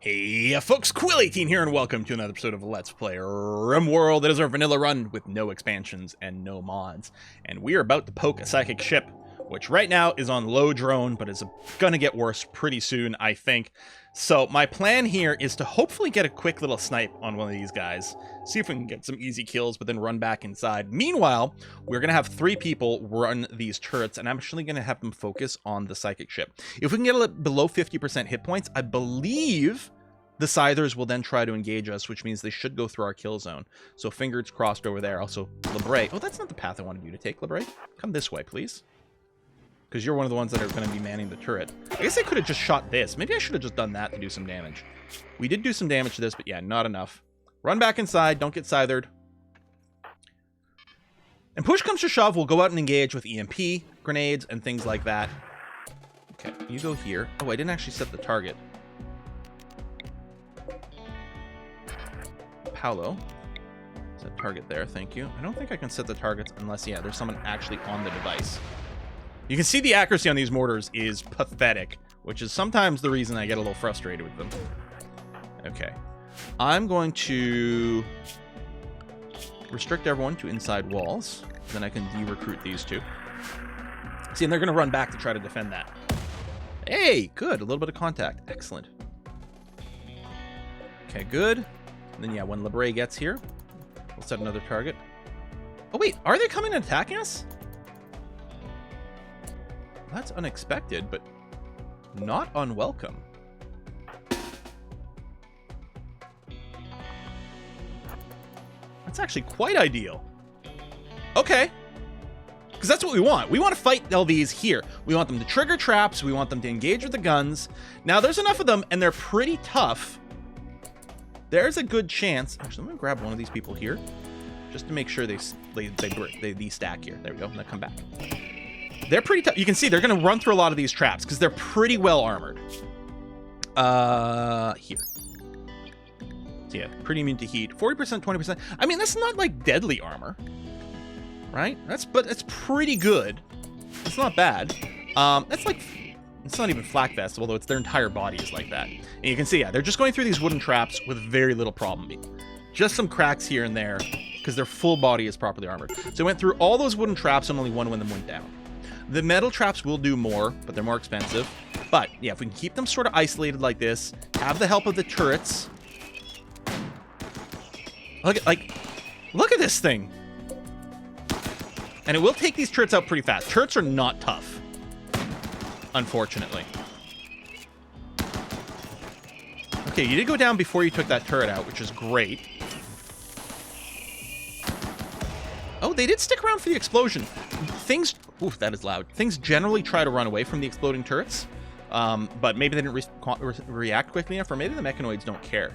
Hey folks, Quill18 here, and welcome to another episode of Let's Play RimWorld. It is our vanilla run with no expansions and no mods. And we are about to poke a psychic ship, which right now is on low drone, but is gonna get worse pretty soon, I think. So my plan here is to hopefully get a quick little snipe on one of these guys, see if we can get some easy kills, but then run back inside. Meanwhile, we're gonna have 3 people run these turrets, and I'm actually gonna have them focus on the psychic ship. If we can get below 50% hit points, I believe the Scythers will then try to engage us, which means they should go through our kill zone. So fingers crossed over there. Also, Lebre. Oh, that's not the path I wanted you to take, Lebre. Come this way, please. Because you're one of the ones that are going to be manning the turret. I guess I could have just shot this. Maybe I should have just done that to do some damage. We did do some damage to this, but yeah, not enough. Run back inside. Don't get Scythered. And push comes to shove, we'll go out and engage with EMP, grenades, and things like that. Okay, you go here. Oh, I didn't actually set the target. Paolo. Set target there, thank you. I don't think I can set the targets unless, yeah, there's someone actually on the device. You can see the accuracy on these mortars is pathetic, which is sometimes the reason I get a little frustrated with them. Okay. I'm going to restrict everyone to inside walls. Then I can de-recruit these two. See, and they're going to run back to try to defend that. Hey, good. A little bit of contact. Excellent. Okay, good. And then, yeah, when Lebre gets here, we'll set another target. Oh, wait. Are they coming and attacking us? That's unexpected, but not unwelcome. That's actually quite ideal. Okay. Because that's what we want. We want to fight LVs here. We want them to trigger traps. We want them to engage with the guns. Now, there's enough of them, and they're pretty tough. There's a good chance. Actually, I'm going to grab one of these people here just to make sure they stack here. There we go. And they come back. They're pretty tough. You can see they're going to run through a lot of these traps because they're pretty well armored. Here. So yeah, pretty immune to heat. 40%, 20%. I mean, that's not like deadly armor, right? But it's pretty good. It's not bad. That's like, it's not even flak vest, although it's their entire body is like that. And you can see, yeah, they're just going through these wooden traps with very little problem. Just some cracks here and there because their full body is properly armored. So I went through all those wooden traps and only one of them went down. The metal traps will do more, but they're more expensive. But, yeah, if we can keep them sort of isolated like this, have the help of the turrets. Look at this thing. And it will take these turrets out pretty fast. Turrets are not tough, unfortunately. Okay, you did go down before you took that turret out, which is great. Oh, they did stick around for the explosion. Things... Oof, that is loud. Things generally try to run away from the exploding turrets, but maybe they didn't react quickly enough, or maybe the mechanoids don't care.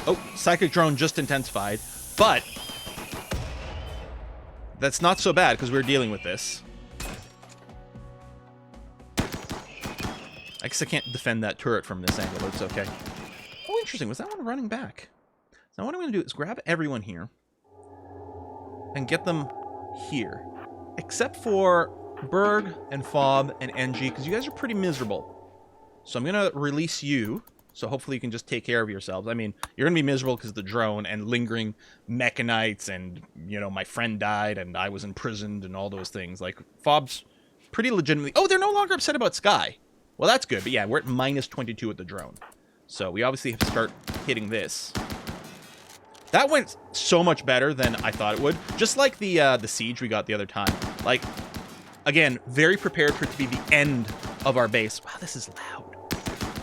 Oh, psychic drone just intensified, but that's not so bad because we're dealing with this. I guess I can't defend that turret from this angle, but it's okay. Oh, interesting. Was that one running back? Now what I'm going to do is grab everyone here and get them here, except for Berg and Fob and NG, because you guys are pretty miserable. So I'm going to release you, so hopefully you can just take care of yourselves. I mean, you're going to be miserable because of the drone and lingering mechanites and, you know, my friend died and I was imprisoned and all those things. Like, Fob's pretty legitimately... Oh, they're no longer upset about Sky. Well, that's good, but yeah, we're at minus 22 with the drone. So we obviously have to start hitting this. That went so much better than I thought it would. Just like the siege we got the other time. Like, again, very prepared for it to be the end of our base. Wow, this is loud.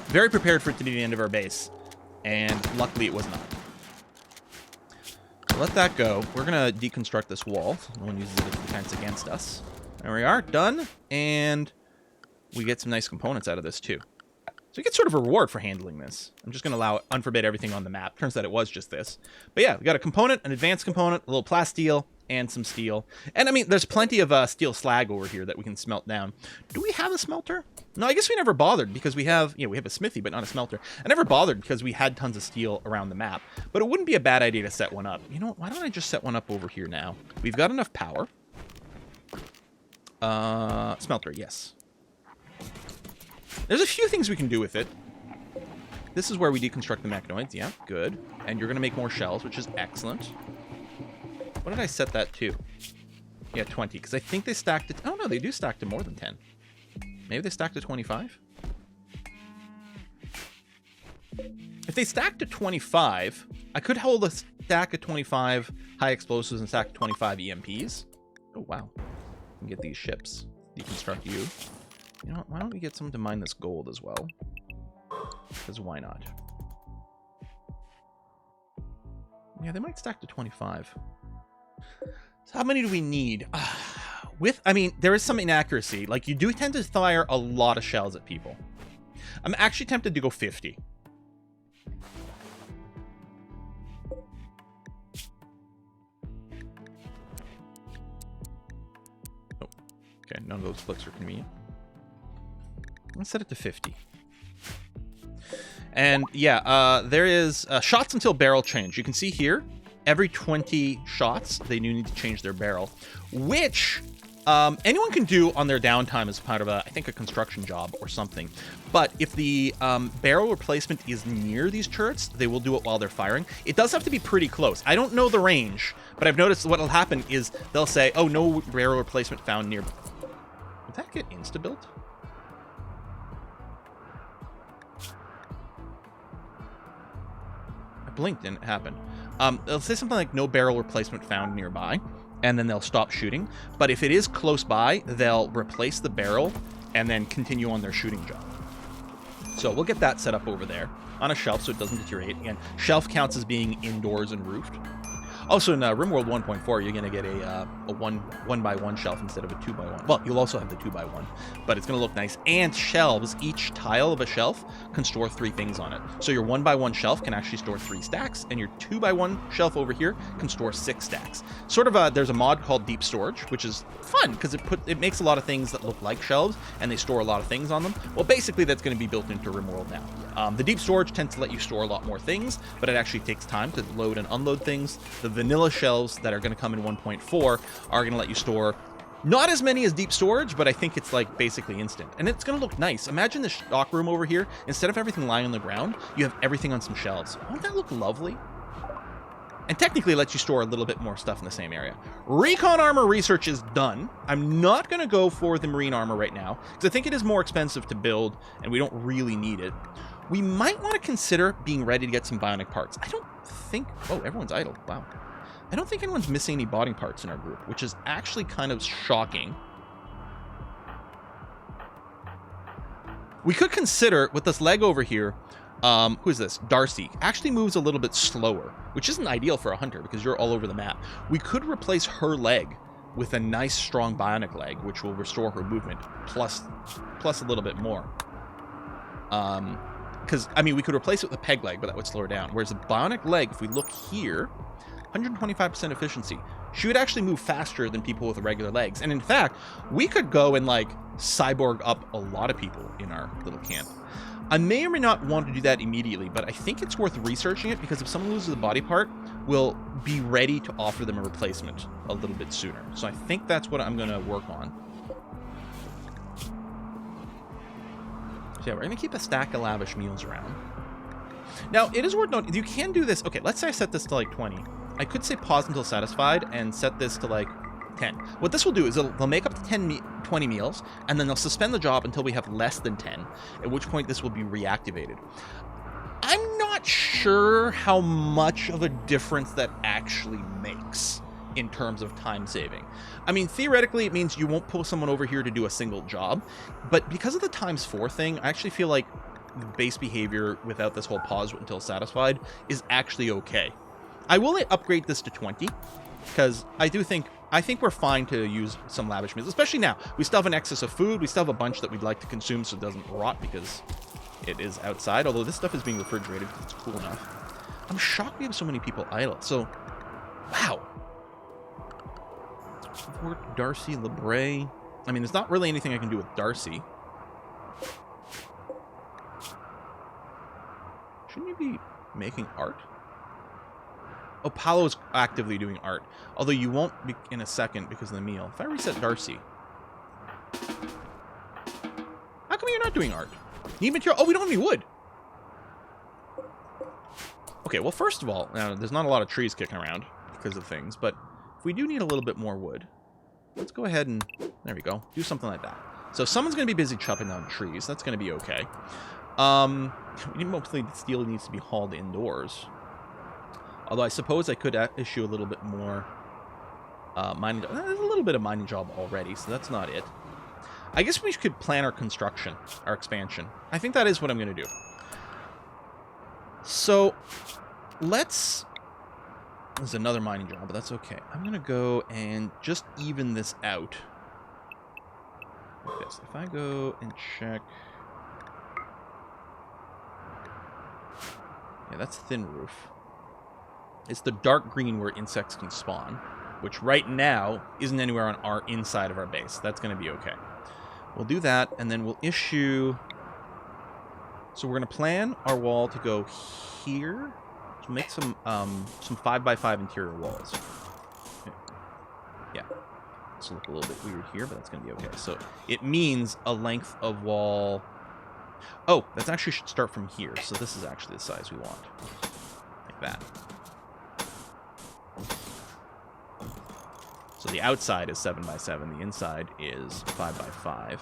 Very prepared for it to be the end of our base. And luckily it was not. Let that go. We're going to deconstruct this wall. No one uses it as defense against us. There we are. Done. And we get some nice components out of this too. So you get sort of a reward for handling this. I'm just going to allow it, unforbid everything on the map. Turns out it was just this. But yeah, we got a component, an advanced component, a little plasteel, and some steel. And I mean, there's plenty of steel slag over here that we can smelt down. Do we have a smelter? No, I guess we never bothered because we have, you know, we have a smithy, but not a smelter. I never bothered because we had tons of steel around the map. But it wouldn't be a bad idea to set one up. You know what? Why don't I just set one up over here now? We've got enough power. Smelter, yes. There's a few things we can do with it. This is where we deconstruct the mechanoids. Yeah, good. And you're going to make more shells, which is excellent. What did I set that to? Yeah, 20. Because I think they stacked it... Oh, no, they do stack to more than 10. Maybe they stacked to 25? If they stack to 25, I could hold a stack of 25 high explosives and stack 25 EMPs. Oh, wow. I can get these ships. Deconstruct you. You know what? Why don't we get someone to mine this gold as well? Because why not? Yeah, they might stack to 25. So how many do we need? I mean, there is some inaccuracy. Like, you do tend to fire a lot of shells at people. I'm actually tempted to go 50. Oh, okay. None of those flicks are convenient. Let's set it to 50. And yeah, there is shots until barrel change. You can see here, every 20 shots, they do need to change their barrel, which anyone can do on their downtime as part of, I think, a construction job or something. But if the barrel replacement is near these turrets, they will do it while they're firing. It does have to be pretty close. I don't know the range, but I've noticed what will happen is they'll say, oh, no barrel replacement found near. Did that get insta-built? Blinked and it happened. They'll say something like no barrel replacement found nearby, and then they'll stop shooting. But if it is close by, they'll replace the barrel and then continue on their shooting job. So we'll get that set up over there on a shelf so it doesn't deteriorate. Again, shelf counts as being indoors and roofed. Also in RimWorld 1.4, you're going to get a 1x1 shelf instead of a 2x1. Well, you'll also have the 2x1, but it's going to look nice. And shelves, each tile of a shelf can store 3 things on it. So your 1x1 shelf can actually store 3 stacks, and your 2x1 shelf over here can store 6 stacks. Sort of there's a mod called Deep Storage, which is fun because it makes a lot of things that look like shelves, and they store a lot of things on them. Well, basically that's going to be built into RimWorld now. The Deep Storage tends to let you store a lot more things, but it actually takes time to load and unload things. The vanilla shelves that are going to come in 1.4 are going to let you store not as many as Deep Storage, but I think it's like basically instant. And it's going to look nice. Imagine the stock room over here. Instead of everything lying on the ground, you have everything on some shelves. Won't that look lovely? And technically it lets you store a little bit more stuff in the same area. Recon armor research is done. I'm not going to go for the marine armor right now, because I think it is more expensive to build, and we don't really need it. We might want to consider being ready to get some bionic parts. I don't think... Oh, everyone's idle. Wow. I don't think anyone's missing any body parts in our group, which is actually kind of shocking. We could consider, with this leg over here, who is this? Darcy. Actually moves a little bit slower, which isn't ideal for a hunter because you're all over the map. We could replace her leg with a nice, strong bionic leg, which will restore her movement, plus a little bit more. Because, I mean, we could replace it with a peg leg, but that would slow her down. Whereas a bionic leg, if we look here... 125% efficiency. She would actually move faster than people with regular legs. And in fact, we could go and like cyborg up a lot of people in our little camp. I may or may not want to do that immediately, but I think it's worth researching it because if someone loses a body part, we'll be ready to offer them a replacement a little bit sooner. So I think that's what I'm going to work on. So yeah, we're going to keep a stack of lavish meals around. Now, it is worth noting, you can do this. Okay, let's say I set this to like 20. I could say pause until satisfied and set this to like 10. What this will do is they'll make up to 20 meals, and then they'll suspend the job until we have less than 10, at which point this will be reactivated. I'm not sure how much of a difference that actually makes in terms of time saving. I mean, theoretically, it means you won't pull someone over here to do a single job, but because of the ×4 thing, I actually feel like the base behavior without this whole pause until satisfied is actually okay. I will upgrade this to 20 because I think we're fine to use some lavish meals, especially now. We still have an excess of food. We still have a bunch that we'd like to consume so it doesn't rot because it is outside, although this stuff is being refrigerated because it's cool enough. I'm shocked we have so many people idle. So, wow. Darcy, LeBray. I mean, there's not really anything I can do with Darcy. Shouldn't you be making art? Oh, Paolo is actively doing art. Although you won't be in a second because of the meal. If I reset Darcy. How come you're not doing art? Need material. Oh, we don't have any wood. Okay, well, first of all, now, there's not a lot of trees kicking around because of things, but if we do need a little bit more wood, let's go ahead and, there we go, do something like that. So someone's going to be busy chopping down trees. That's going to be okay. Mostly the steel needs to be hauled indoors. Although I suppose I could issue a little bit more mining. There's a little bit of mining job already, so that's not it. I guess we could plan our construction, our expansion. I think that is what I'm going to do. So, let's... There's another mining job, but that's okay. I'm going to go and just even this out. Like this. If I go and check... Yeah, that's thin roof. It's the dark green where insects can spawn, which right now isn't anywhere on our inside of our base. That's going to be okay. We'll do that, and then we'll issue... So we're going to plan our wall to go here. To make some 5x5 interior walls. Yeah. This will look a little bit weird here, but that's going to be okay. So it means a length of wall... Oh, that actually should start from here. So this is actually the size we want. Like that. So the outside is 7x7. The inside is 5x5.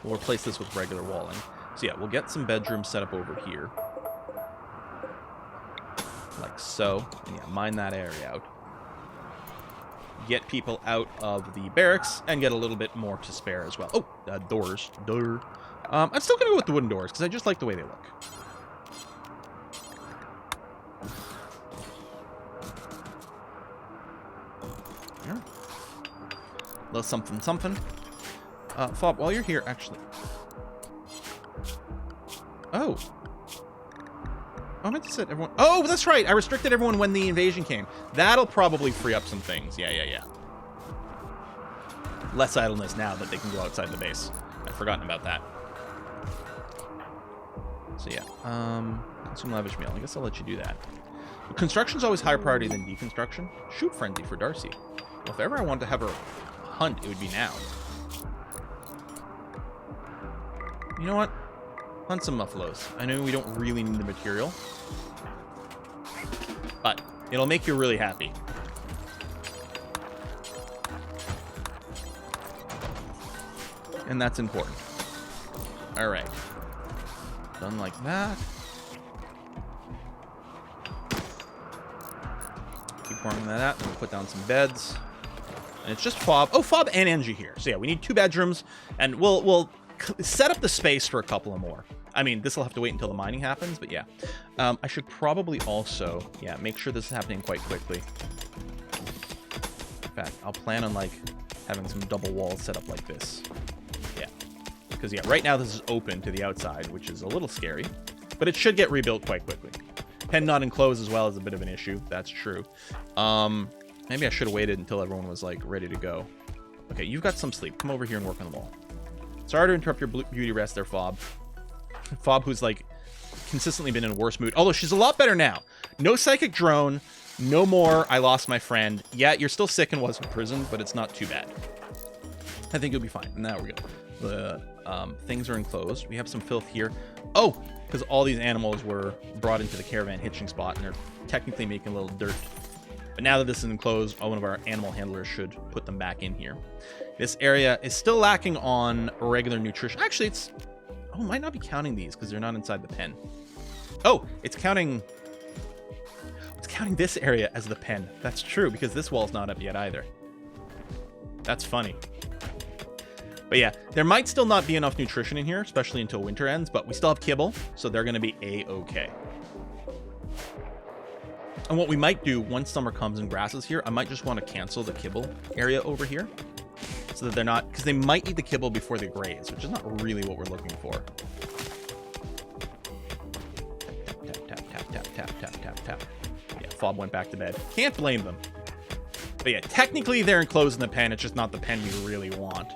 We'll replace this with regular walling. So yeah, we'll get some bedrooms set up over here. Like so. And yeah, mine that area out. Get people out of the barracks and get a little bit more to spare as well. Oh, doors. Door. I'm still going to go with the wooden doors because I just like the way they look. Here. A little something, something. Fob, while you're here, actually... Oh. I meant to set everyone... Oh, that's right! I restricted everyone when the invasion came. That'll probably free up some things. Yeah. Less idleness now that they can go outside the base. I've forgotten about that. So yeah. Consume lavish meal. I guess I'll let you do that. But construction's always higher priority than deconstruction. Shoot frenzy for Darcy. Well, if ever I wanted to have her hunt, it would be now. You know what? Hunt some muffalos. I know we don't really need the material, but it'll make you really happy. And that's important. Alright. Done like that. Keep warming that out, then we'll put down some beds. And it's just Fob. Oh, Fob and Angie here. So yeah, we need 2 bedrooms, and we'll set up the space for a couple of more. I mean, this will have to wait until the mining happens, but yeah. I should probably also, yeah, make sure this is happening quite quickly. In fact, I'll plan on, like, having some double walls set up like this. Yeah. Because, yeah, right now this is open to the outside, which is a little scary. But it should get rebuilt quite quickly. Pen not enclosed as well is a bit of an issue. That's true. Maybe I should have waited until everyone was, like, ready to go. Okay, you've got some sleep. Come over here and work on the wall. Sorry to interrupt your beauty rest there, Fob. Fob, who's, like, consistently been in a worse mood. Although she's a lot better now. No psychic drone. No more, I lost my friend. Yeah, you're still sick and was in prison, but it's not too bad. I think you'll be fine. Now we're good. The things are enclosed. We have some filth here. Oh, because all these animals were brought into the caravan hitching spot, and they're technically making a little dirt. But now that this is enclosed, one of our animal handlers should put them back in here. This area is still lacking on regular nutrition. Actually, it's... Oh, it might not be counting these because they're not inside the pen. Oh, it's counting... It's counting this area as the pen. That's true, because this wall's not up yet either. That's funny. But yeah, there might still not be enough nutrition in here, especially until winter ends, but we still have kibble, so they're going to be A-okay. And what we might do once summer comes and grass is here, I might just want to cancel the kibble area over here. So that they're not, because they might eat the kibble before they graze, which is not really what we're looking for. Tap, tap, tap, tap, tap, tap, tap, tap. Yeah, Fob went back to bed. Can't blame them. But yeah, technically they're enclosed in the pen, it's just not the pen we really want.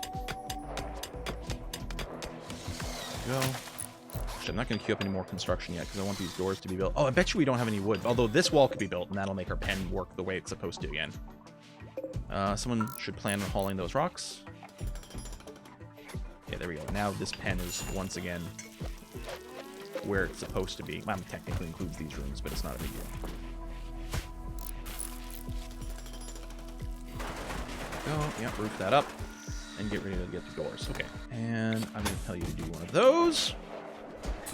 There we go. Actually, I'm not going to queue up any more construction yet, because I want these doors to be built. Oh, I bet you we don't have any wood. Although this wall could be built, and that'll make our pen work the way it's supposed to again. Someone should plan on hauling those rocks. Yeah, there we go. Now this pen is once again where it's supposed to be. Well, technically includes these rooms, but it's not a big deal. Go. Yeah, roof that up. And get ready to get the doors. Okay. And I'm going to tell you to do one of those.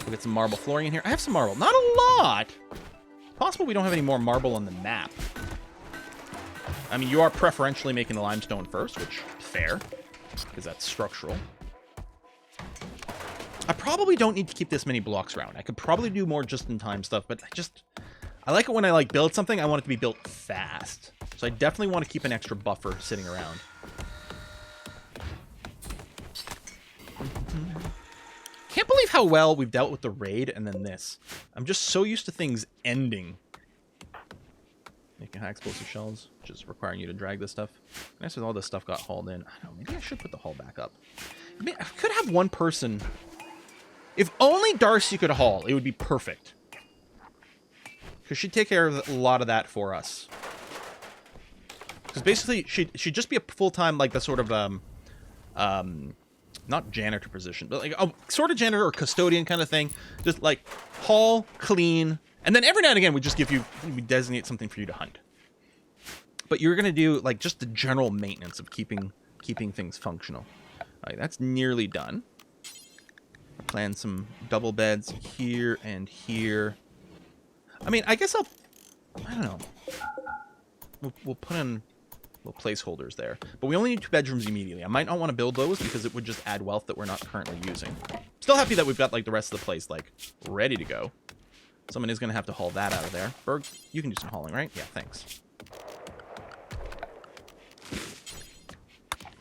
We'll get some marble flooring in here. I have some marble. Not a lot. It's possible we don't have any more marble on the map. I mean, you are preferentially making the limestone first, which fair, because that's structural. I probably don't need to keep this many blocks around. I could probably do more just-in-time stuff, but I like it when I like build something, I want it to be built fast. So I definitely want to keep an extra buffer sitting around. Can't believe how well we've dealt with the raid and then this. I'm just so used to things ending. Making high explosive shells, which is requiring you to drag this stuff. Nice with all this stuff got hauled in. I don't know, maybe I should put the haul back up. I mean, I could have one person. If only Darcy could haul, it would be perfect. Because she'd take care of a lot of that for us. Because basically, she'd just be a full-time, like, the sort of, not janitor position, but, like, a sort of janitor or custodian kind of thing. Just, like, haul, clean, and then every now and again, we designate something for you to hunt. But you're going to do, like, just the general maintenance of keeping things functional. All right, that's nearly done. Plan some double beds here and here. I mean, I guess I don't know. We'll put in little placeholders there. But we only need 2 bedrooms immediately. I might not want to build those because it would just add wealth that we're not currently using. Still happy that we've got, like, the rest of the place, like, ready to go. Someone is going to have to haul that out of there. Berg, you can do some hauling, right? Yeah, thanks.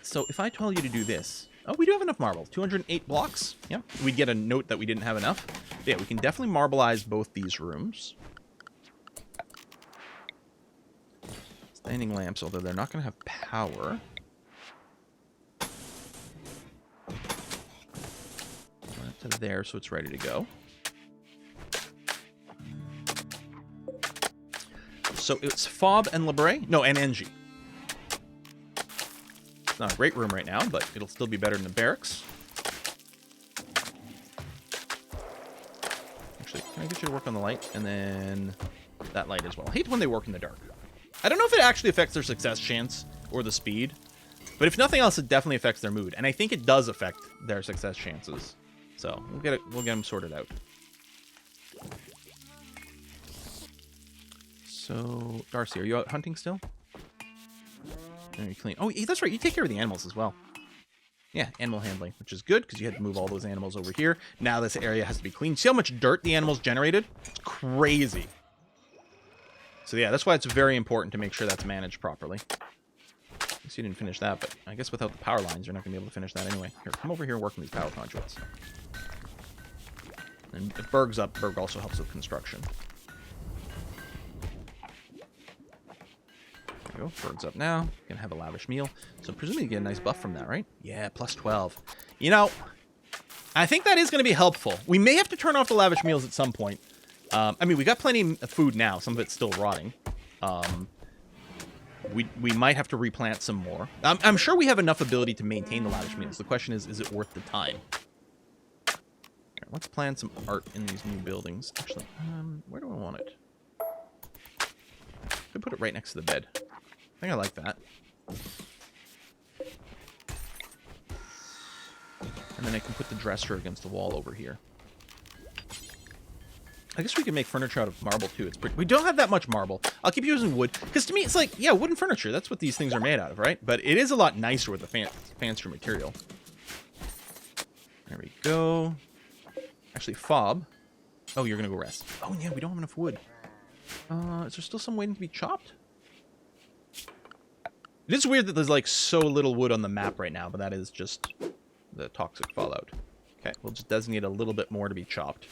So if I told you to do this... Oh, we do have enough marble. 208 blocks. Yeah. We'd get a note that we didn't have enough. But yeah, we can definitely marbleize both these rooms. Standing lamps, although they're not going to have power. Put it to there so it's ready to go. So it's Fob and Libre. No, and Engie. It's not a great room right now, but it'll still be better than the barracks. Actually, can I get you to work on the light? And then that light as well. I hate when they work in the dark. I don't know if it actually affects their success chance or the speed, but if nothing else, it definitely affects their mood. And I think it does affect their success chances. So we'll get them sorted out. So, Darcy, are you out hunting still? Are you clean? Oh, that's right. You take care of the animals as well. Yeah, animal handling, which is good because you had to move all those animals over here. Now this area has to be clean. See how much dirt the animals generated? It's crazy. So yeah, that's why it's very important to make sure that's managed properly. I guess you didn't finish that, but I guess without the power lines, you're not going to be able to finish that anyway. Here, come over here and work on these power conduits. And if Berg's up, Berg also helps with construction. There you go. Berg's up now. Gonna have a lavish meal. So presumably you get a nice buff from that, right? Yeah, plus 12. You know, I think that is going to be helpful. We may have to turn off the lavish meals at some point. I mean, we got plenty of food now. Some of it's still rotting. We might have to replant some more. I'm sure we have enough ability to maintain the lavish meals. The question is it worth the time? Here, let's plan some art in these new buildings. Actually, where do I want it? Could put it right next to the bed. I think I like that. And then I can put the dresser against the wall over here. I guess we can make furniture out of marble, too. It's pretty... We don't have that much marble. I'll keep using wood. Because to me, it's like, yeah, wooden furniture. That's what these things are made out of, right? But it is a lot nicer with the fancier material. There we go. Actually, Fob. Oh, you're going to go rest. Oh, yeah, we don't have enough wood. Is there still some waiting to be chopped? It is weird that there's, like, so little wood on the map right now, but that is just the toxic fallout. Okay, we'll just designate a little bit more to be chopped.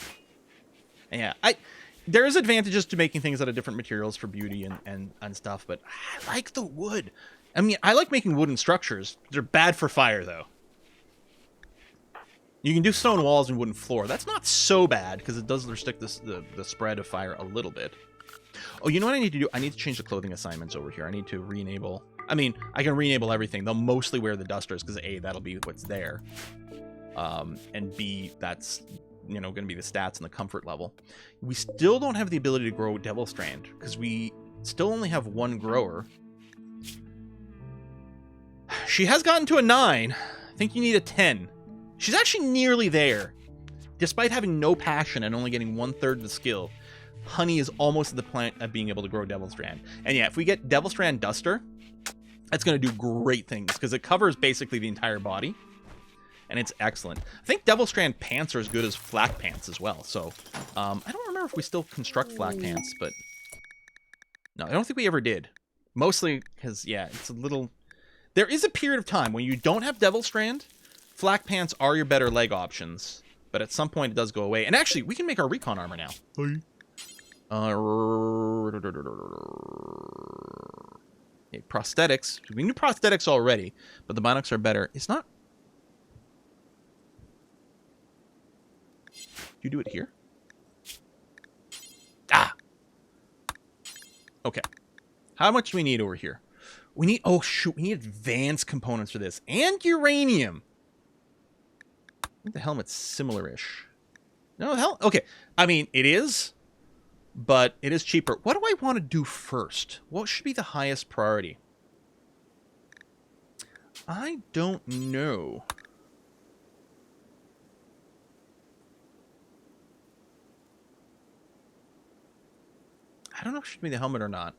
And yeah, there is advantages to making things out of different materials for beauty and stuff, but I like the wood. I mean, I like making wooden structures. They're bad for fire, though. You can do stone walls and wooden floor. That's not so bad, because it does restrict the spread of fire a little bit. Oh, you know what I need to do? I need to change the clothing assignments over here. I need to re-enable... I mean, I can re-enable everything. They'll mostly wear the dusters, because A, that'll be what's there. And B, that's, you know, going to be the stats and the comfort level. We still don't have the ability to grow Devil Strand because we still only have one grower. She has gotten to a 9. I think you need a 10. She's actually nearly there. Despite having no passion and only getting 1/3 of the skill, Honey is almost at the point of being able to grow Devil Strand. And yeah, if we get Devil Strand Duster, that's going to do great things because it covers basically the entire body. And it's excellent. I think Devil Strand pants are as good as flak pants as well. So, I don't remember if we still construct flak pants, but no, I don't think we ever did. Mostly because, yeah, it's a little... There is a period of time when you don't have Devil Strand, flak pants are your better leg options. But at some point it does go away. And actually, we can make our recon armor now. Okay, prosthetics. We knew prosthetics already, but the bionics are better. It's not... You do it here? Ah! Okay. How much do we need over here? We need... Oh, shoot. We need advanced components for this. And uranium. I think the helmet's similar-ish. No, hell... Okay. I mean, it is, but it is cheaper. What do I want to do first? What should be the highest priority? I don't know. I don't know if it should be the helmet or not.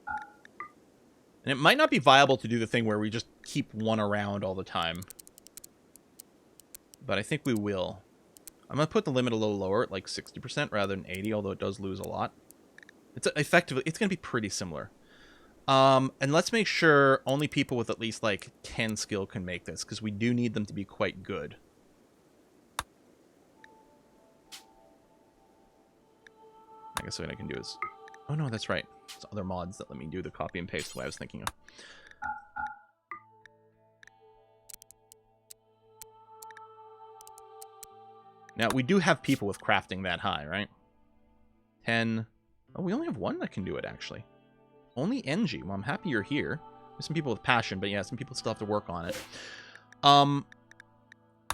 And it might not be viable to do the thing where we just keep one around all the time. But I think we will. I'm going to put the limit a little lower at like 60% rather than 80, although it does lose a lot. It's effectively, it's going to be pretty similar. And let's make sure only people with at least like 10 skill can make this, because we do need them to be quite good. I guess what I can do is... Oh, no, that's right. There's other mods that let me do the copy and paste the way I was thinking of. Now, we do have people with crafting that high, right? 10. Oh, we only have one that can do it, actually. Only NG. Well, I'm happy you're here. There's some people with passion, but yeah, some people still have to work on it. I'm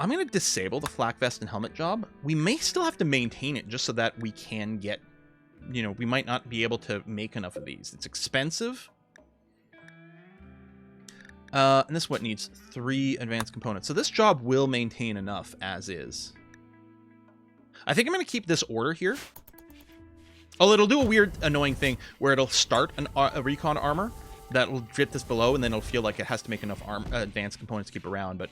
going to disable the flak vest and helmet job. We may still have to maintain it just so that we can get... You know, we might not be able to make enough of these. It's expensive. And this what needs 3 advanced components. So this job will maintain enough as is. I think I'm going to keep this order here. Oh, it'll do a weird, annoying thing where it'll start a recon armor that will drip this below, and then it'll feel like it has to make enough advanced components to keep around. But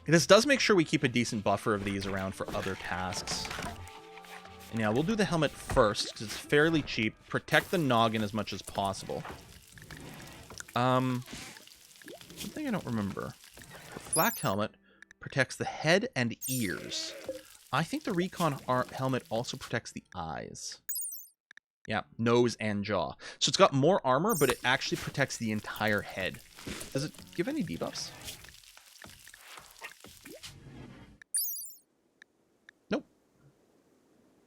this does make sure we keep a decent buffer of these around for other tasks. And yeah, we'll do the helmet first, because it's fairly cheap. Protect the noggin as much as possible. One thing I don't remember. The flak helmet protects the head and ears. I think the recon helmet also protects the eyes. Yeah, nose and jaw. So it's got more armor, but it actually protects the entire head. Does it give any debuffs?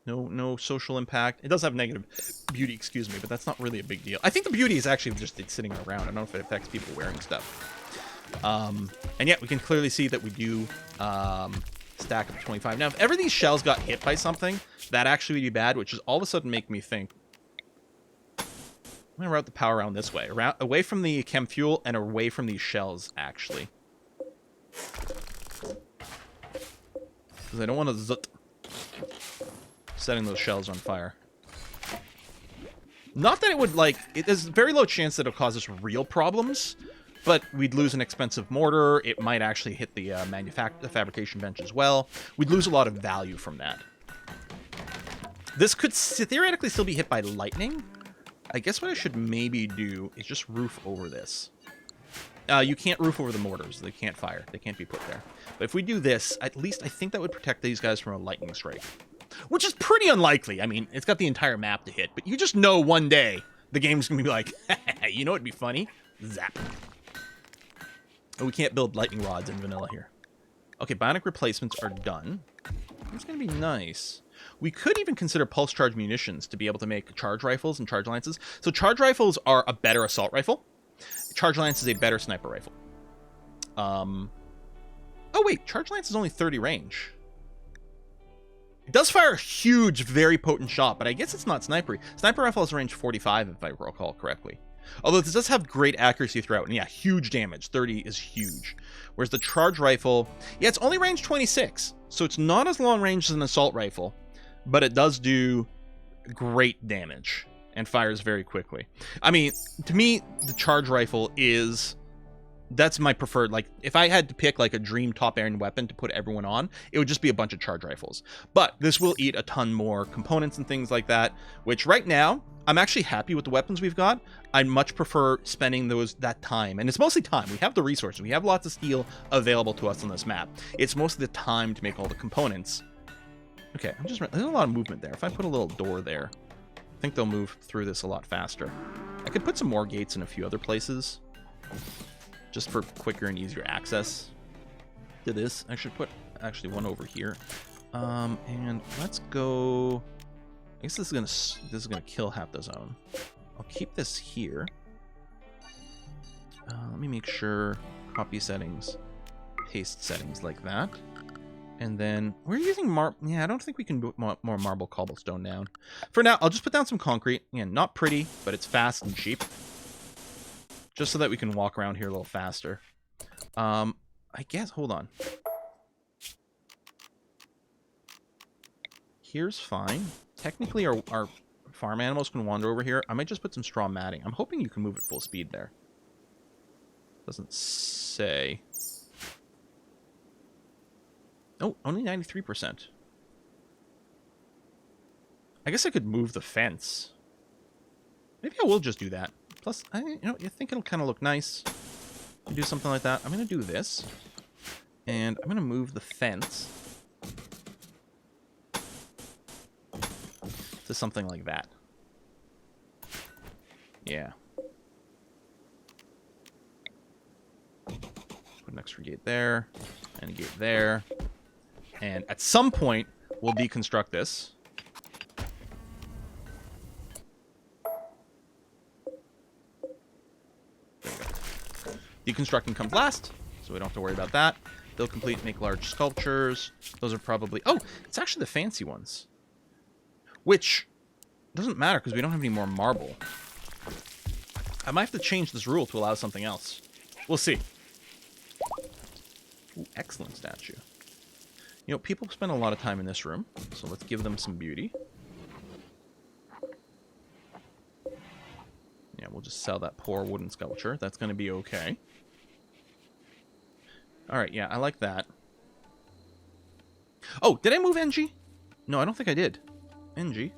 No social impact. It does have negative beauty, excuse me, but that's not really a big deal. I think the beauty is actually just it's sitting around. I don't know if it affects people wearing stuff. And yeah, we can clearly see that we do stack up to 25. Now, if ever these shells got hit by something, that actually would be bad, which is all of a sudden make me think, I'm going to route the power around this way. Away from the chem fuel and away from these shells, actually. Because I don't want to setting those shells on fire. Not that it would, like... There's a very low chance that it'll cause us real problems, but we'd lose an expensive mortar. It might actually hit the fabrication bench as well. We'd lose a lot of value from that. This could theoretically still be hit by lightning. I guess what I should maybe do is just roof over this. You can't roof over the mortars. They can't fire. They can't be put there. But if we do this, at least I think that would protect these guys from a lightning strike. Which is pretty unlikely. I mean, it's got the entire map to hit, but you just know one day the game's going to be like, you know what'd be funny? Zap. Oh, we can't build lightning rods in vanilla here. Okay, bionic replacements are done. It's going to be nice. We could even consider pulse charge munitions to be able to make charge rifles and charge lances. So charge rifles are a better assault rifle. Charge lance is a better sniper rifle. Oh, wait. Charge Lance is only 30 range. It does fire a huge, very potent shot, but I guess it's not snipery. Sniper rifle has range 45, if I recall correctly. Although this does have great accuracy throughout. And yeah, huge damage. 30 is huge. Whereas the charge rifle, yeah, it's only range 26. So it's not as long range as an assault rifle, but it does do great damage and fires very quickly. I mean, to me, the charge rifle is... That's my preferred, like, if I had to pick, like, a dream top-end weapon to put everyone on, it would just be a bunch of charge rifles. But this will eat a ton more components and things like that, which right now, I'm actually happy with the weapons we've got. I much prefer spending that time, and it's mostly time. We have the resources. We have lots of steel available to us on this map. It's mostly the time to make all the components. Okay, there's a lot of movement there. If I put a little door there, I think they'll move through this a lot faster. I could put some more gates in a few other places, just for quicker and easier access to this. I should put actually one over here. And let's go. I guess this is gonna kill half the zone. I'll keep this here. Let me make sure copy settings, paste settings like that. And then we're using yeah, I don't think we can put more marble cobblestone down. For now, I'll just put down some concrete. Again, not pretty, but it's fast and cheap. Just so that we can walk around here a little faster. I guess, hold on. Here's fine. Technically, our farm animals can wander over here. I might just put some straw matting. I'm hoping you can move at full speed there. Doesn't say. Oh, only 93%. I guess I could move the fence. Maybe I will just do that. Plus, you think it'll kind of look nice. Do something like that. I'm going to do this. And I'm going to move the fence to something like that. Yeah. Put an extra gate there. And a gate there. And at some point, we'll deconstruct this. Deconstructing comes last, so we don't have to worry about that. They'll complete, make large sculptures. Those are probably... Oh, it's actually the fancy ones. Which doesn't matter because we don't have any more marble. I might have to change this rule to allow something else. We'll see. Ooh, excellent statue. You know, people spend a lot of time in this room, so let's give them some beauty. Yeah, we'll just sell that poor wooden sculpture. That's going to be okay. Alright, yeah, I like that. Oh, did I move NG? No, I don't think I did. NG.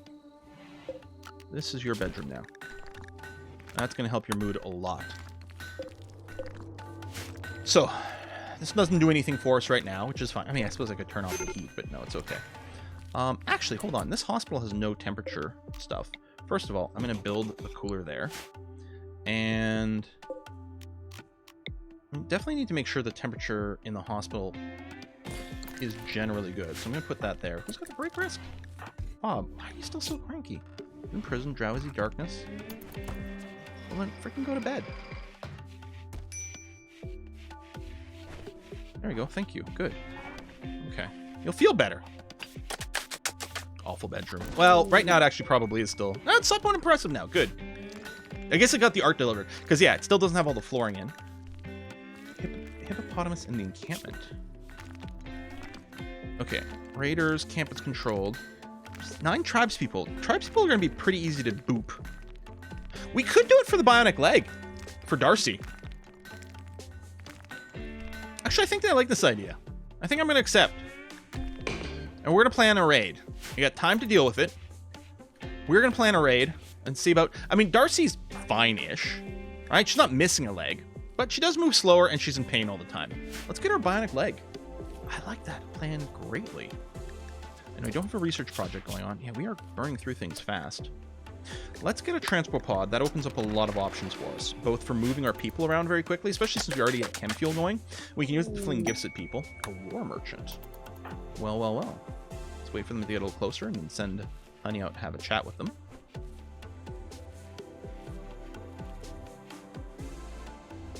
This is your bedroom now. That's going to help your mood a lot. So, this doesn't do anything for us right now, which is fine. I mean, I suppose I could turn off the heat, but no, it's okay. Actually, hold on. This hospital has no temperature stuff. First of all, I'm going to build a cooler there. And we definitely need to make sure the temperature in the hospital is generally good. So I'm going to put that there. Who's got the break risk? Bob, why are you still so cranky? In prison, drowsy, darkness. Well, then freaking go to bed. There we go. Thank you. Good. Okay. You'll feel better. Awful bedroom. Well, right now it actually probably is still... It's somewhat impressive now. Good. I guess I got the art delivered. Because, yeah, it still doesn't have all the flooring in. Hippopotamus in the encampment. Okay. Raiders, camp is controlled. 9 tribespeople. Tribespeople are going to be pretty easy to boop. We could do it for the bionic leg. For Darcy. Actually, I think that I like this idea. I think I'm going to accept. And we're going to plan a raid. We got time to deal with it. We're going to plan a raid and see about... I mean, Darcy's fine-ish. Right? She's not missing a leg. But she does move slower and she's in pain all the time. Let's get her bionic leg. I like that plan greatly. And we don't have a research project going on. Yeah, we are burning through things fast. Let's get a transport pod. That opens up a lot of options for us, both for moving our people around very quickly, especially since we already have chem fuel going. We can use it to fling gifts at people. A war merchant. Well, well, well. Let's wait for them to get a little closer and then send Honey out to have a chat with them.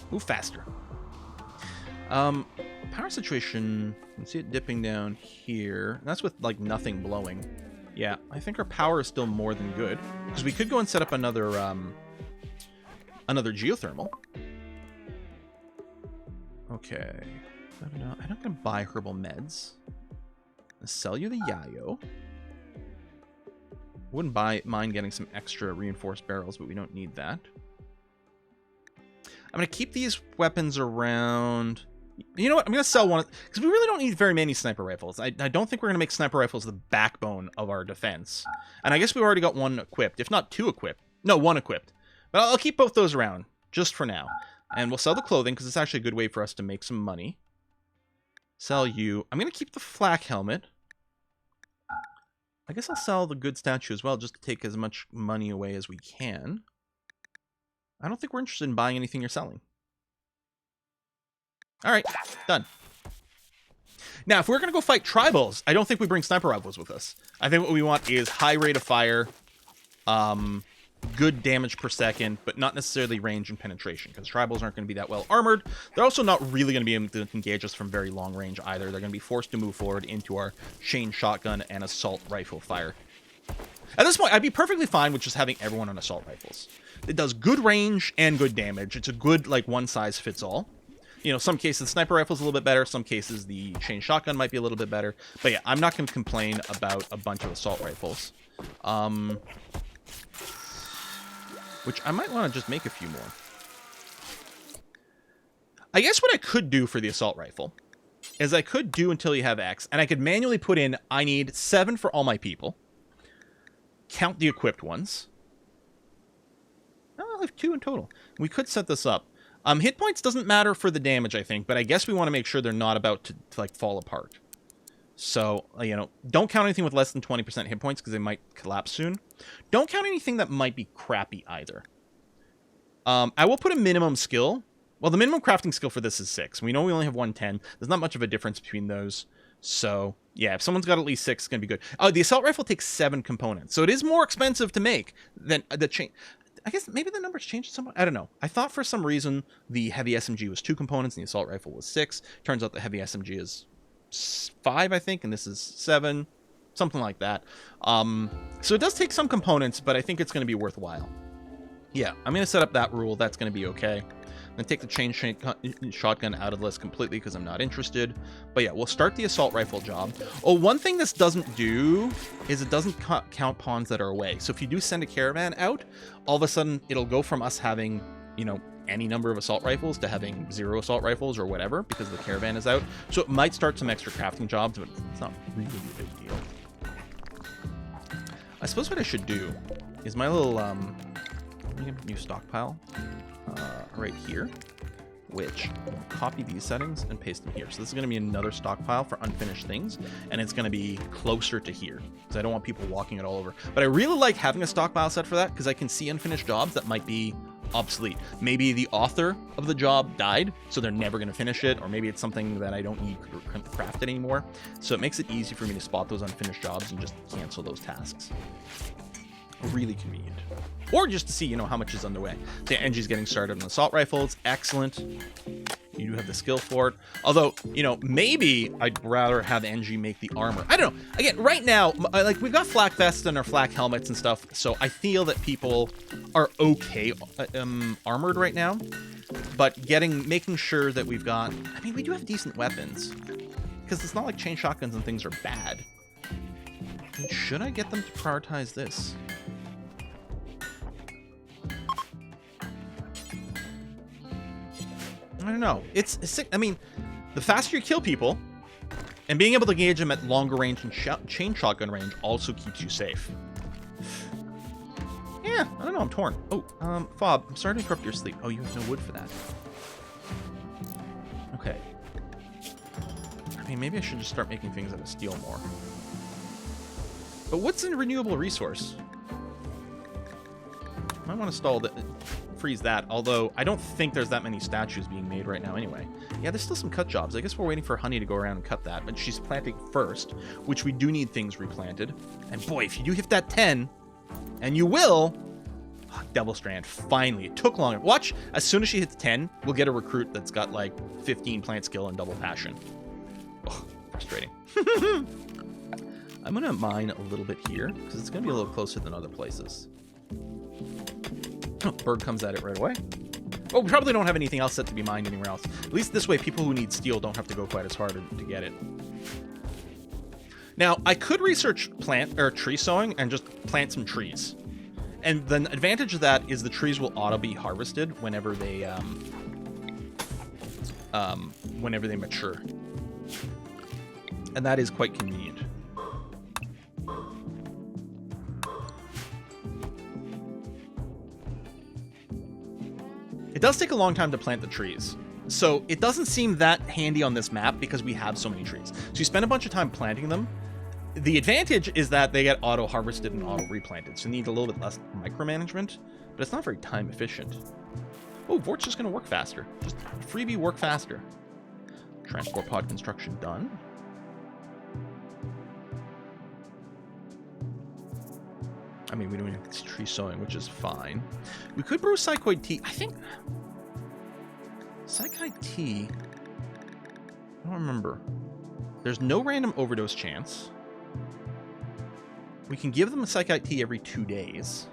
Move faster. Power situation, you can see it dipping down here. That's with, like, nothing blowing. Yeah, I think our power is still more than good. Because we could go and set up another geothermal. Okay. I'm not going to buy herbal meds. I'll sell you the Yayo. Wouldn't mind getting some extra reinforced barrels, but we don't need that. I'm going to keep these weapons around. You know what? I'm going to sell one, because we really don't need very many sniper rifles. I don't think we're going to make sniper rifles the backbone of our defense. And I guess we've already got one equipped, if not two equipped. No, one equipped. But I'll keep both those around, just for now. And we'll sell the clothing, because it's actually a good way for us to make some money. Sell you. I'm going to keep the flak helmet. I guess I'll sell the good statue as well, just to take as much money away as we can. I don't think we're interested in buying anything you're selling. All right, done. Now, if we're going to go fight tribals, I don't think we bring sniper rifles with us. I think what we want is high rate of fire, good damage per second, but not necessarily range and penetration, because tribals aren't going to be that well armored. They're also not really going to be able to engage us from very long range either. They're going to be forced to move forward into our chain shotgun and assault rifle fire. At this point, I'd be perfectly fine with just having everyone on assault rifles. It does good range and good damage. It's a good, like, one-size-fits-all. You know, some cases the sniper rifle's a little bit better. Some cases the chain shotgun might be a little bit better. But yeah, I'm not going to complain about a bunch of assault rifles. Which I might want to just make a few more. I guess what I could do for the assault rifle is I could do until you have X, and I could manually put in, I need 7 for all my people. Count the equipped ones. Oh, I have 2 in total. We could set this up. Hit points doesn't matter for the damage, I think, but I guess we want to make sure they're not about to like, fall apart. So, you know, don't count anything with less than 20% hit points, because they might collapse soon. Don't count anything that might be crappy, either. I will put a minimum skill. Well, the minimum crafting skill for this is 6. We know we only have 110. There's not much of a difference between those. So, yeah, if someone's got at least 6, it's going to be good. Oh, the assault rifle takes 7 components. So it is more expensive to make than the chain. I guess maybe the numbers changed somewhat. I don't know. I thought for some reason the heavy SMG was 2 components and the assault rifle was 6. Turns out the heavy SMG is 5, I think, and this is 7. Something like that. So it does take some components, but I think it's going to be worthwhile. Yeah, I'm going to set up that rule. That's going to be okay. I'm going to take the chain shotgun out of the list completely because I'm not interested. But yeah, we'll start the assault rifle job. Oh, one thing this doesn't do is it doesn't count pawns that are away. So if you do send a caravan out, all of a sudden it'll go from us having, you know, any number of assault rifles to having 0 assault rifles or whatever because the caravan is out. So it might start some extra crafting jobs, but it's not really a big deal. I suppose what I should do is my little new stockpile right here, which I'll copy these settings and paste them here. So this is going to be another stockpile for unfinished things, and it's going to be closer to here because I don't want people walking it all over. But I really like having a stockpile set for that because I can see unfinished jobs that might be obsolete. Maybe the author of the job died, so they're never going to finish it, or maybe it's something that I don't need crafted anymore. So it makes it easy for me to spot those unfinished jobs and just cancel those tasks. Really convenient. Or just to see, you know, how much is underway. So Engie's getting started on assault rifles. Excellent. You do have the skill for it. Although, you know, maybe I'd rather have Engie make the armor. I don't know. Again, right now, like, we've got flak vests and our flak helmets and stuff, so I feel that people are okay armored right now. But making sure that we've got... I mean, we do have decent weapons. Because it's not like chain shotguns and things are bad. And should I get them to prioritize this? I don't know. It's sick. I mean, the faster you kill people, and being able to engage them at longer range and chain shotgun range also keeps you safe. Yeah, I don't know. I'm torn. Oh, Fob, I'm sorry to interrupt your sleep. Oh, you have no wood for that. Okay. I mean, maybe I should just start making things out of steel more. But what's a renewable resource? I might want to freeze that, although I don't think there's that many statues being made right now anyway. Yeah, there's still some cut jobs. I guess we're waiting for Honey to go around and cut that, but she's planting first, which we do need things replanted. And boy, if you do hit that 10, and you will, Devil Strand, finally. It took long. Watch, as soon as she hits 10, we'll get a recruit that's got like 15 plant skill and double passion. Oh, frustrating. I'm gonna mine a little bit here because it's gonna be a little closer than other places. Oh, bird comes at it right away. Oh, we probably don't have anything else set to be mined anywhere else. At least this way, people who need steel don't have to go quite as hard to get it. Now, I could research plant or tree sowing and just plant some trees. And the advantage of that is the trees will auto be harvested whenever they mature. And that is quite convenient. It does take a long time to plant the trees. So it doesn't seem that handy on this map because we have so many trees. So you spend a bunch of time planting them. The advantage is that they get auto-harvested and auto-replanted, so you need a little bit less micromanagement, but it's not very time efficient. Oh, Vort's just going to work faster. Just freebie work faster. Transport pod construction done. I mean, we don't have tree sowing, which is fine. We could brew psychoid tea. I think... Psychoid tea... I don't remember. There's no random overdose chance. We can give them a psychoid tea every 2 days.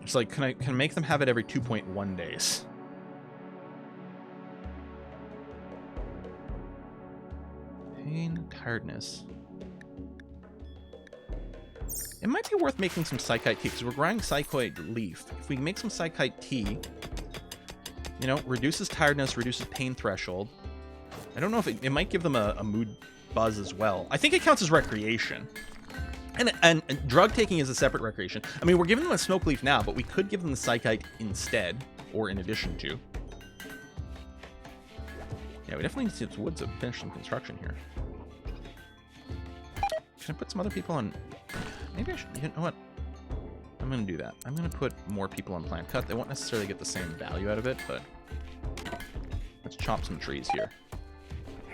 It's like, can I make them have it every 2.1 days? Pain, tiredness. It might be worth making some psychoid tea, because we're growing psychoid leaf. If we can make some psychoid tea, you know, reduces tiredness, reduces pain threshold. I don't know if it might give them a mood buzz as well. I think it counts as recreation. And drug taking is a separate recreation. I mean, we're giving them a smoke leaf now, but we could give them the psychite instead, or in addition to. Yeah, we definitely need to see wood to finish some construction here. Can I put some other people on... Maybe I should... You know what? I'm going to do that. I'm going to put more people on plant cut. They won't necessarily get the same value out of it, but... Let's chop some trees here.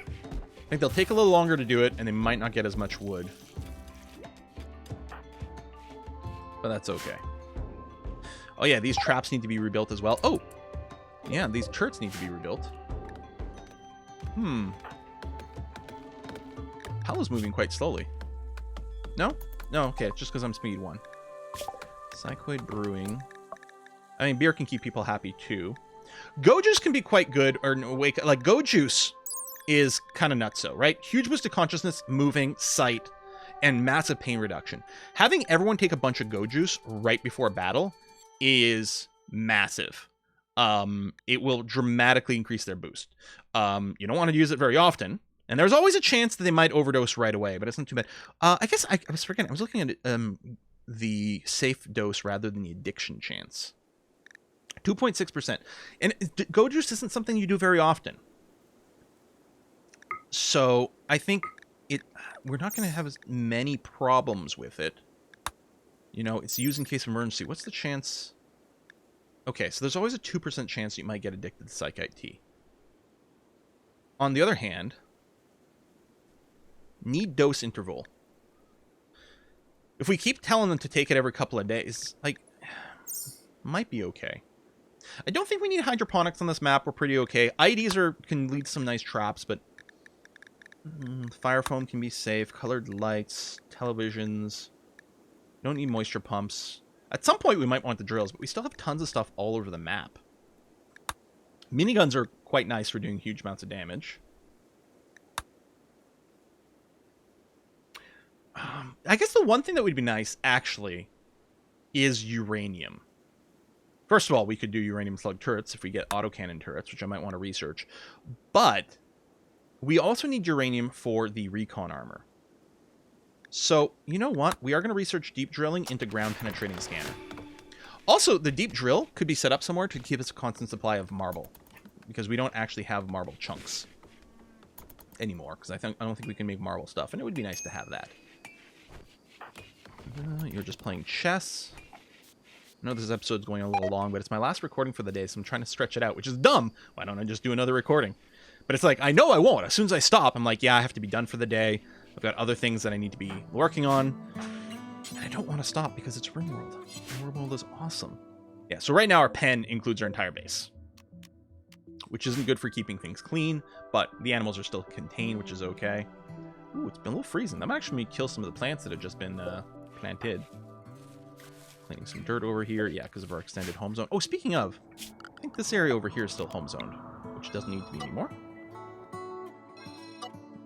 I think they'll take a little longer to do it, and they might not get as much wood. But that's okay. Oh yeah, these traps need to be rebuilt as well. Oh! Yeah, these turrets need to be rebuilt. Paolo's moving quite slowly. No? No, okay, it's just because I'm speed 1. Psychoid brewing. I mean, beer can keep people happy too. Go juice can be quite good, or wake like go juice is kind of nutso, right? Huge boost to consciousness, moving, sight, and massive pain reduction. Having everyone take a bunch of go juice right before a battle is massive. It will dramatically increase their boost. You don't want to use it very often, and there's always a chance that they might overdose right away, but it's not too bad. I guess I was forgetting. I was looking at the safe dose rather than the addiction chance. 2.6%. And go juice isn't something you do very often. So I think we're not going to have as many problems with it. You know, it's used in case of emergency. What's the chance? Okay, so there's always a 2% chance you might get addicted to psychite tea. On the other hand, need dose interval. If we keep telling them to take it every couple of days, like, might be okay. I don't think we need hydroponics on this map. We're pretty okay. IEDs can lead to some nice traps, but fire foam can be safe. Colored lights, televisions. Don't need moisture pumps. At some point, we might want the drills, but we still have tons of stuff all over the map. Miniguns are quite nice for doing huge amounts of damage. I guess the one thing that would be nice, actually, is uranium. First of all, we could do uranium slug turrets if we get autocannon turrets, which I might want to research. But we also need uranium for the recon armor. So, you know what? We are going to research deep drilling into ground penetrating scanner. Also, the deep drill could be set up somewhere to give us a constant supply of marble, because we don't actually have marble chunks anymore, because I don't think we can make marble stuff, and it would be nice to have that. You're just playing chess. I know this episode's going a little long, but it's my last recording for the day, so I'm trying to stretch it out, which is dumb. Why don't I just do another recording? But it's like, I know I won't. As soon as I stop, I'm like, yeah, I have to be done for the day. I've got other things that I need to be working on. And I don't want to stop because it's RimWorld. RimWorld is awesome. Yeah, so right now our pen includes our entire base, which isn't good for keeping things clean, but the animals are still contained, which is okay. Ooh, it's been a little freezing. That might actually kill some of the plants that have just been planted. Cleaning some dirt over here. Yeah, because of our extended home zone. Oh, speaking of, I think this area over here is still home zoned, which doesn't need to be anymore.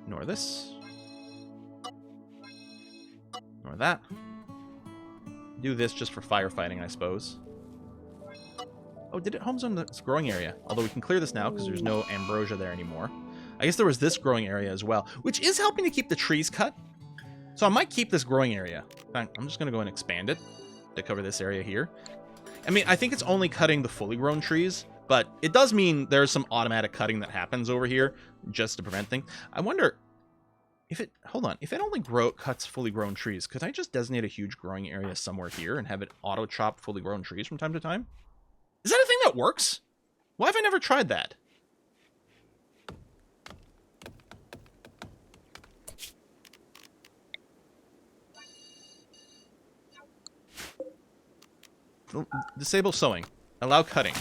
Ignore this. Ignore that. Do this just for firefighting, I suppose. Oh, did it home zone this growing area? Although we can clear this now because there's no ambrosia there anymore. I guess there was this growing area as well, which is helping to keep the trees cut. So I might keep this growing area. In fact, I'm just going to go and expand it to cover this area here. I mean, I think it's only cutting the fully grown trees, but it does mean there's some automatic cutting that happens over here just to prevent things. I wonder if it, hold on, if it only cuts fully grown trees, could I just designate a huge growing area somewhere here and have it auto chop fully grown trees from time to time? Is that a thing that works? Why have I never tried that? Disable sowing. Allow cutting.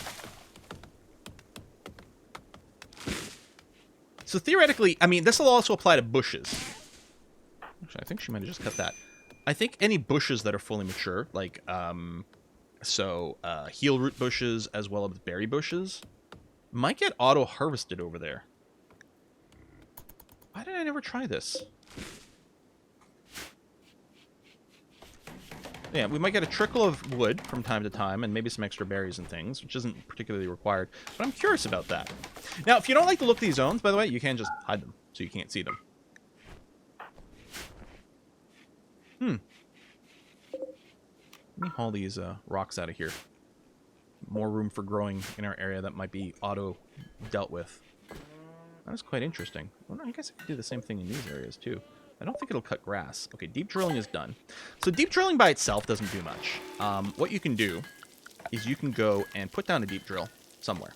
So theoretically, I mean, this will also apply to bushes. Actually, I think she might have just cut that. I think any bushes that are fully mature, like, heel root bushes as well as berry bushes, might get auto-harvested over there. Why did I never try this? Yeah, we might get a trickle of wood from time to time, and maybe some extra berries and things, which isn't particularly required. But I'm curious about that. Now, if you don't like the look of these zones, by the way, you can just hide them, so you can't see them. Let me haul these rocks out of here. More room for growing in our area that might be auto-dealt with. That is quite interesting. Well, I guess I could do the same thing in these areas, too. I don't think it'll cut grass. Okay, deep drilling is done. So deep drilling by itself doesn't do much. What you can do is you can go and put down a deep drill somewhere.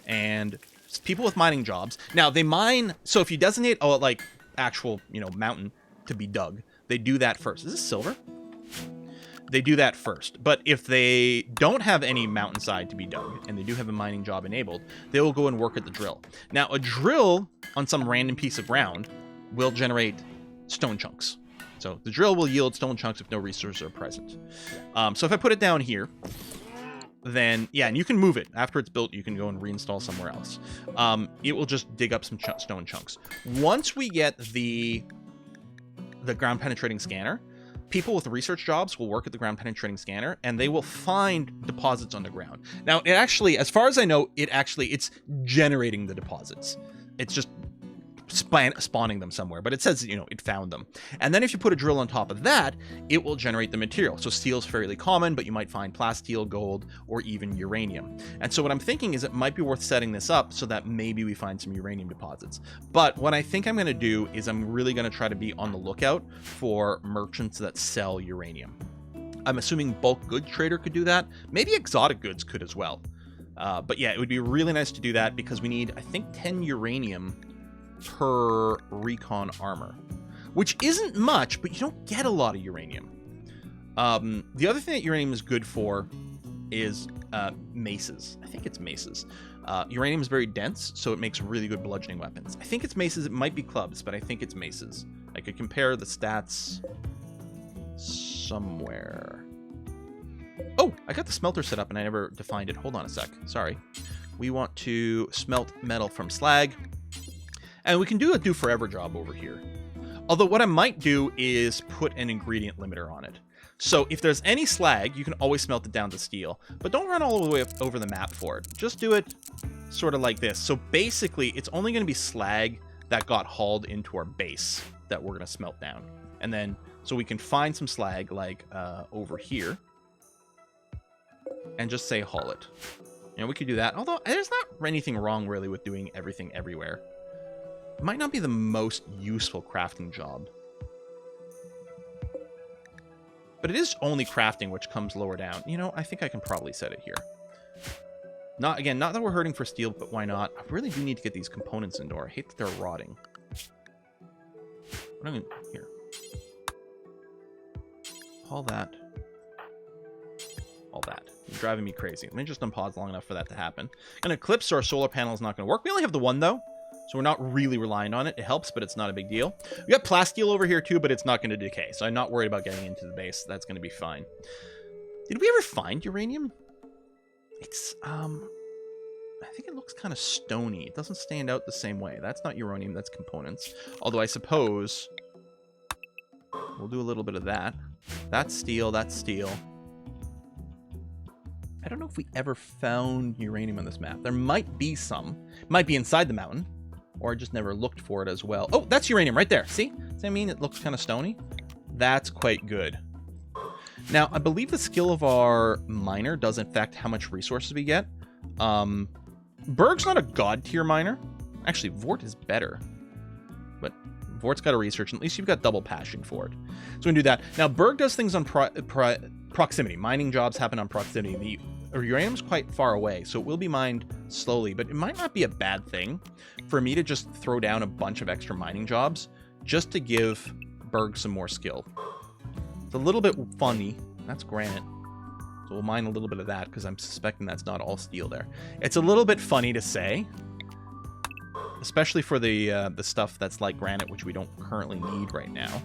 And people with mining jobs... Now, they mine... So if you designate a, like, actual, mountain to be dug, they do that first. Is this silver? They do that first. But if they don't have any mountainside to be dug, and they do have a mining job enabled, they will go and work at the drill. Now, a drill on some random piece of ground will generate stone chunks. So the drill will yield stone chunks if no resources are present. So if I put it down here, then, yeah, and you can move it. After it's built, you can go and reinstall somewhere else. It will just dig up some stone chunks. Once we get the ground penetrating scanner, people with research jobs will work at the ground penetrating scanner, and they will find deposits on the ground. Now, it actually, as far as I know, it's generating the deposits. It's just spawning them somewhere, but it says, it found them. And then if you put a drill on top of that, it will generate the material. So steel's fairly common, but you might find plasteel, gold, or even uranium. And so what I'm thinking is it might be worth setting this up so that maybe we find some uranium deposits. But what I think I'm going to do is I'm really going to try to be on the lookout for merchants that sell uranium. I'm assuming bulk goods trader could do that. Maybe exotic goods could as well. But yeah, it would be really nice to do that because we need, I think, 10 uranium per recon armor, which isn't much, but you don't get a lot of uranium. The other thing that uranium is good for is maces. I think it's maces. Uranium is very dense, so it makes really good bludgeoning weapons. I think it's maces. It might be clubs, but I think it's maces. I could compare the stats somewhere. Oh, I got the smelter set up and I never defined it. Hold on a sec. Sorry. We want to smelt metal from slag. And we can do a do forever job over here. Although what I might do is put an ingredient limiter on it. So if there's any slag, you can always smelt it down to steel. But don't run all the way over the map for it. Just do it sort of like this. So basically, it's only going to be slag that got hauled into our base that we're going to smelt down. And then, so we can find some slag like over here. And just say haul it. We could do that. Although there's not anything wrong really with doing everything everywhere. Might not be the most useful crafting job. But it is only crafting, which comes lower down. I think I can probably set it here. Not that we're hurting for steel, but why not? I really do need to get these components indoor. I hate that they're rotting. Here. call that all that. You're driving me crazy. Let me just unpause long enough for that to happen. An eclipse or a solar panel is not going to work. We only have the one, though, so we're not really relying on it. It helps, but it's not a big deal. We got plasteel over here, too, but it's not going to decay, so I'm not worried about getting into the base. That's going to be fine. Did we ever find uranium? It's, I think it looks kind of stony. It doesn't stand out the same way. That's not uranium, that's components. Although I suppose we'll do a little bit of that. That's steel, that's steel. I don't know if we ever found uranium on this map. There might be some. It might be inside the mountain, or I just never looked for it as well. Oh, that's uranium right there. See? Does that mean it looks kind of stony? That's quite good. Now, I believe the skill of our miner does affect how much resources we get. Berg's not a god tier miner. Actually, Vort is better. But Vort's got a research, and at least you've got double passion for it. So we're going to do that. Now, Berg does things on proximity. Mining jobs happen on proximity. The uranium's quite far away, so it will be mined slowly, but it might not be a bad thing for me to just throw down a bunch of extra mining jobs just to give Berg some more skill. It's a little bit funny. That's granite. So we'll mine a little bit of that because I'm suspecting that's not all steel there. It's a little bit funny to say, especially for the stuff that's like granite, which we don't currently need right now.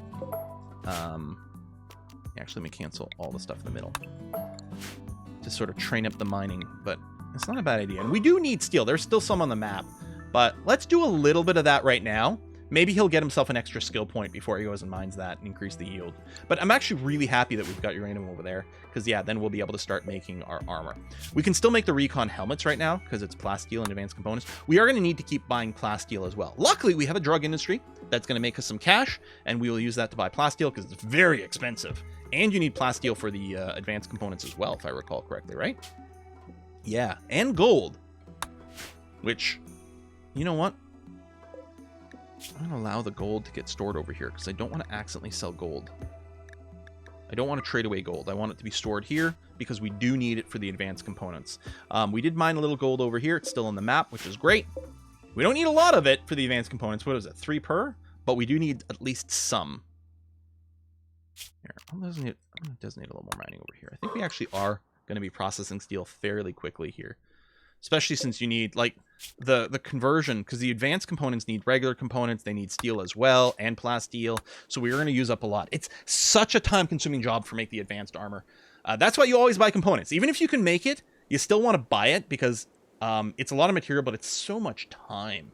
Actually, let me cancel all the stuff in the middle to sort of train up the mining, but it's not a bad idea. And we do need steel. There's still some on the map, but let's do a little bit of that right now. Maybe he'll get himself an extra skill point before he goes and mines that and increase the yield. But I'm actually really happy that we've got uranium over there, because yeah, then we'll be able to start making our armor. We can still make the recon helmets right now because it's plasteel and advanced components. We are going to need to keep buying plasteel as well. Luckily, we have a drug industry that's going to make us some cash, and we will use that to buy plasteel because it's very expensive. And you need plasteel for the advanced components as well, if I recall correctly, right? Yeah, and gold. Which, you know what? I'm going to allow the gold to get stored over here because I don't want to accidentally sell gold. I don't want to trade away gold. I want it to be stored here because we do need it for the advanced components. We did mine a little gold over here. It's still on the map, which is great. We don't need a lot of it for the advanced components. What is it? 3 per? But we do need at least some. Here, I'm going to designate a little more mining over here. I think we actually are going to be processing steel fairly quickly here. Especially since you need, like, the conversion, because the advanced components need regular components. They need steel as well, and plasteel. So we're going to use up a lot. It's such a time-consuming job for make the advanced armor. That's why you always buy components. Even if you can make it, you still want to buy it, because it's a lot of material, but it's so much time.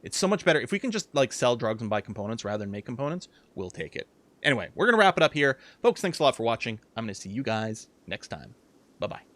It's so much better. If we can just, like, sell drugs and buy components rather than make components, we'll take it. Anyway, we're going to wrap it up here. Folks, thanks a lot for watching. I'm going to see you guys next time. Bye-bye.